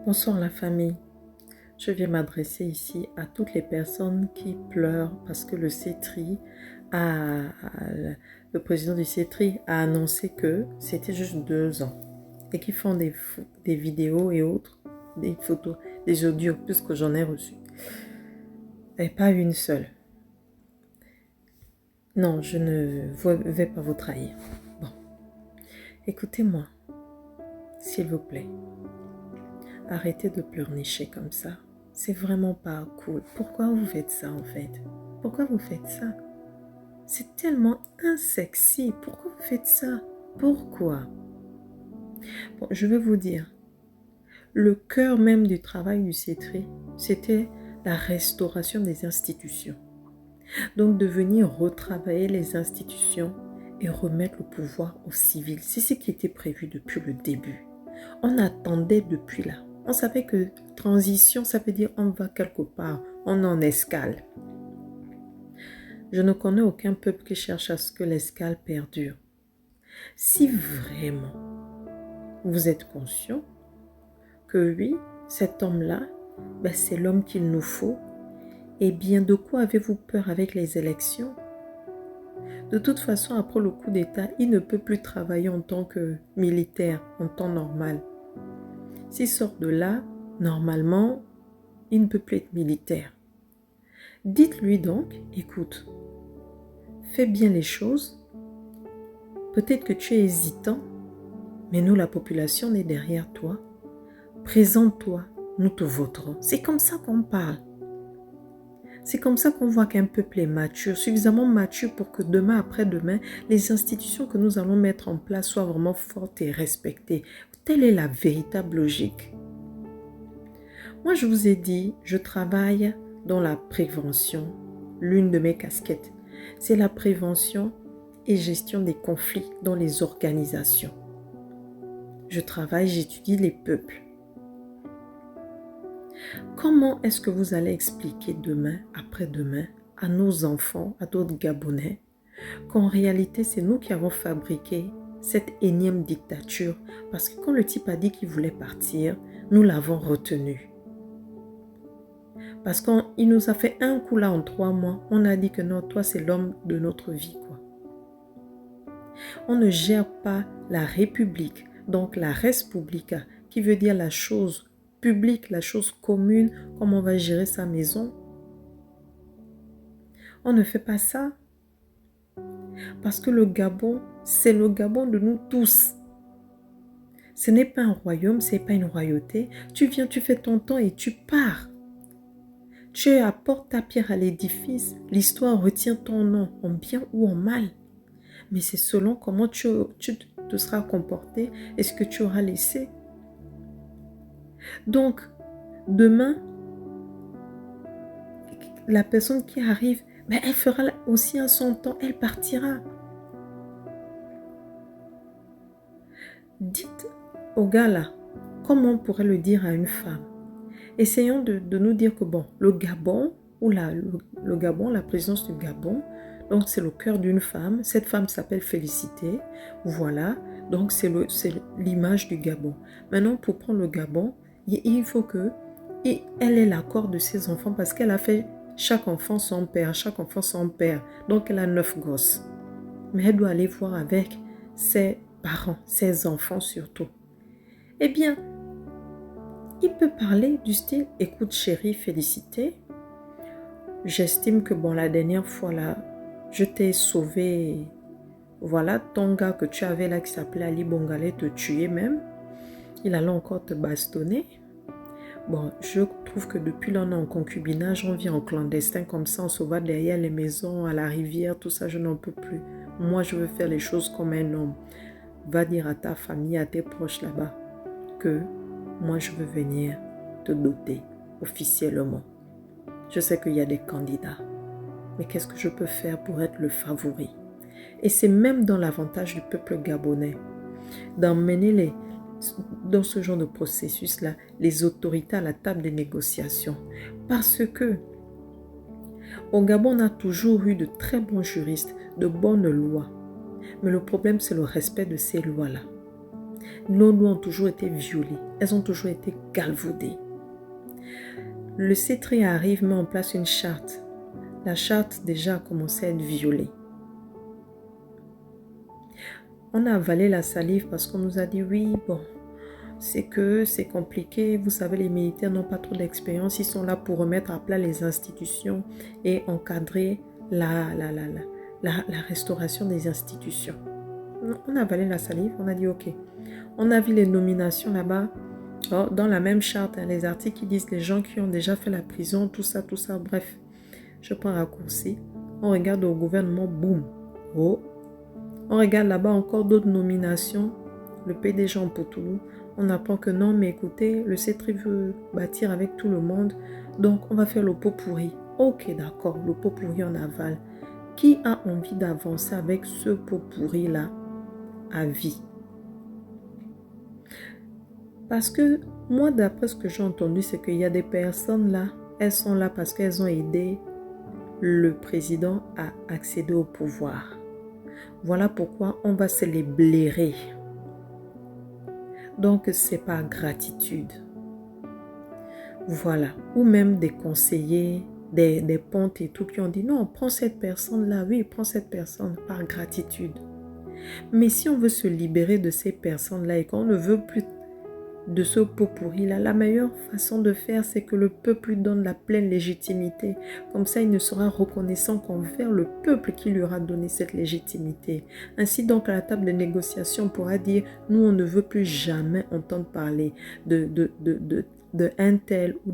Bonsoir la famille. Je viens m'adresser ici à toutes les personnes qui pleurent parce que le président du CETRI a annoncé que c'était juste 2 ans et qui font des vidéos et autres, des photos, des audios, puisque j'en ai reçu. Et pas une seule. Non, je ne vais pas vous trahir. Bon, écoutez-moi, s'il vous plaît. Arrêtez de pleurnicher comme ça. C'est vraiment pas cool. Pourquoi vous faites ça en fait? Pourquoi vous faites ça? C'est tellement insexy. Pourquoi vous faites ça? Pourquoi? Bon, je vais vous dire. Le cœur même du travail du CETRI, c'était la restauration des institutions. Donc de venir retravailler les institutions et remettre le pouvoir aux civils. C'est ce qui était prévu depuis le début. On attendait depuis là. On savait que transition, ça veut dire on va quelque part, on en escale. Je ne connais aucun peuple qui cherche à ce que l'escale perdure. Si vraiment vous êtes conscient que oui, cet homme-là, c'est l'homme qu'il nous faut, eh bien de quoi avez-vous peur avec les élections? De toute façon, après le coup d'État, il ne peut plus travailler en tant que militaire, en temps normal. S'il sort de là, normalement, il ne peut plus être militaire. Dites-lui donc, écoute, fais bien les choses. Peut-être que tu es hésitant, mais nous, la population, on est derrière toi. Présente-toi, nous te voterons. C'est comme ça qu'on parle. C'est comme ça qu'on voit qu'un peuple est mature, suffisamment mature pour que demain, après-demain, les institutions que nous allons mettre en place soient vraiment fortes et respectées. Telle est la véritable logique. Moi, je vous ai dit, je travaille dans la prévention. L'une de mes casquettes, c'est la prévention et gestion des conflits dans les organisations. Je travaille, j'étudie les peuples. Comment est-ce que vous allez expliquer demain, après-demain, à nos enfants, à d'autres Gabonais, qu'en réalité, c'est nous qui avons fabriqué cette énième dictature, parce que quand le type a dit qu'il voulait partir, nous l'avons retenu. Parce qu'il nous a fait un coup là en 3 mois, on a dit que non, toi c'est l'homme de notre vie, quoi. On ne gère pas la République, donc la res publica, qui veut dire la chose publique, la chose commune, comme on va gérer sa maison. On ne fait pas ça. Parce que le Gabon, c'est le Gabon de nous tous. Ce n'est pas un royaume, ce n'est pas une royauté. Tu viens, tu fais ton temps et tu pars. Tu apportes ta pierre à l'édifice. L'histoire retient ton nom, en bien ou en mal. Mais c'est selon comment tu te seras comporté et ce que tu auras laissé. Donc, demain, la personne qui arrive, elle fera aussi à son temps, elle partira. Dites au gars là, comment on pourrait le dire à une femme? Essayons de nous dire que bon, le Gabon, ou le Gabon, la présidence du Gabon, donc c'est le cœur d'une femme. Cette femme s'appelle Félicité. Voilà, donc c'est l'image du Gabon. Maintenant, pour prendre le Gabon, il faut que elle ait l'accord de ses enfants parce qu'elle a fait chaque enfant son père, chaque enfant son père. Donc elle a 9 gosses. Mais elle doit aller voir avec ses parents, ses enfants surtout. Eh bien, il peut parler du style « Écoute chérie, Félicité, j'estime que la dernière fois là, je t'ai sauvé. Voilà, ton gars que tu avais là qui s'appelait Ali Bongalé te tuer même. Il allait encore te bastonner. Bon, je trouve que depuis là, on est en concubinage, on vit en clandestin comme ça, on se voit derrière les maisons, à la rivière, tout ça, je n'en peux plus. Moi, je veux faire les choses comme un homme. Va dire à ta famille, à tes proches là-bas que moi, je veux venir te doter officiellement. Je sais qu'il y a des candidats, mais qu'est-ce que je peux faire pour être le favori? Et c'est même dans l'avantage du peuple gabonais d'emmener dans ce genre de processus-là, les autorités à la table des négociations. Parce que au Gabon, on a toujours eu de très bons juristes, de bonnes lois. Mais le problème, c'est le respect de ces lois-là. Nos lois ont toujours été violées. Elles ont toujours été galvaudées. Le C3 arrive, met en place une charte. La charte déjà a commencé à être violée. On a avalé la salive parce qu'on nous a dit oui, bon, c'est compliqué. Vous savez, les militaires n'ont pas trop d'expérience. Ils sont là pour remettre à plat les institutions et encadrer la restauration des institutions. On a avalé la salive, on a dit ok. On a vu les nominations là-bas. Oh, dans la même charte, les articles qui disent les gens qui ont déjà fait la prison, tout ça, bref. Je prends un raccourci. On regarde au gouvernement, boum. Oh. On regarde là-bas encore d'autres nominations. Le PDG en Potoulou. On apprend que non, mais écoutez, le C3 veut bâtir avec tout le monde. Donc, on va faire le pot pourri. Ok, d'accord, le pot pourri en aval. Qui a envie d'avancer avec ce pot pourri-là à vie? Parce que moi, d'après ce que j'ai entendu, c'est qu'il y a des personnes là, elles sont là parce qu'elles ont aidé le président à accéder au pouvoir. Voilà pourquoi on va se les blairer. Donc, c'est par gratitude. Voilà. Ou même des conseillers, des pontes et tout qui ont dit non, prends cette personne-là. Oui, prends cette personne par gratitude. Mais si on veut se libérer de ces personnes-là et qu'on ne veut plus de ce pot pourri-là, la meilleure façon de faire, c'est que le peuple lui donne la pleine légitimité. Comme ça, il ne sera reconnaissant qu'envers le peuple qui lui aura donné cette légitimité. Ainsi donc, à la table de négociation, on pourra dire, nous, on ne veut plus jamais entendre parler de un tel ou de